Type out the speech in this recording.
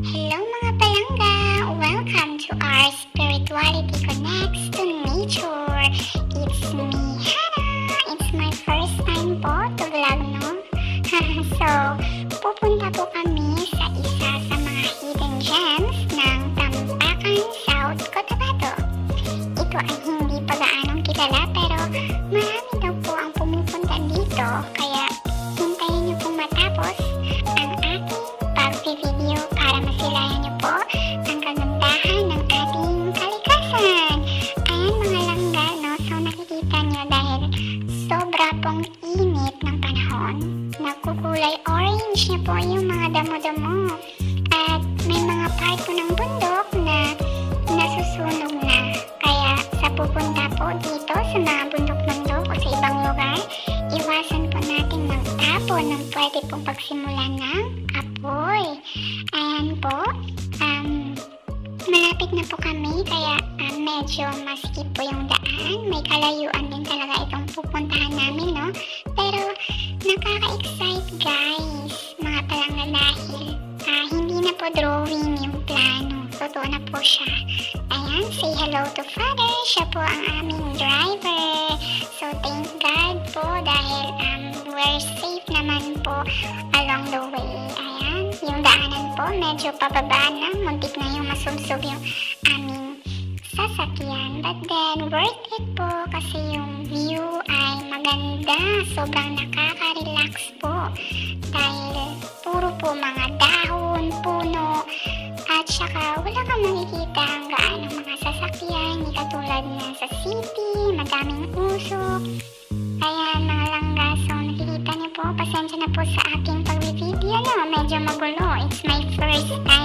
Hello mga palangga! Welcome to our Spirituality Connects to Nature. It's me, Hannah. It's my first time po to vlog, no? So, pupunta po kami sa isa sa mga hidden gems ng Tampakan, South Cotabato. Ito ay hindi pa gaanong kilala pero marami daw po ang pumupunta dito. Kaya hintayin niyo pong matapos ang ating pag-video para masilayan niyo po ang kagandahan ng ating kalikasan. Ayan mga langga, no? So nakikita niyo dahil sobra pong init ng panahon, nagkukulay orange na po yung mga damo-damo. At may mga part po ng bundok na nasusunog na. Kaya sa pupunta po dito sa mga bundok-bundok o sa ibang lugar, iwasan po natin magtapon ng pwede pong pagsimulan ng apoy. Ayan po, malapit na po kami kaya medyo masikip po yung daan. May kalayuan din talaga itong pupuntahan namin, no? Pero nakaka-excite guys, mga palangga dahil hindi na po drawing yung plano. Totoo na po siya. Ayan, say hello to Father. Siya po ang aming driver. So thank God po dahil we're safe naman po along the way. Ayan, yung daanan po medyo pababa na. Muntik na yung masubsob yung aming sasakyan. But then worth it po kasi yung view ay maganda. Sobrang nakaka-relax po. Dahil puro po mga dahon, puno. At saka wala kang makikita ang gaano mga sasakyan. Hindi katulad na sa city, madaming usok. Kaya mga langga, so nakikita niyo po, pasensya na po sa aking pag-video, no? Medyo magulo. It's my first time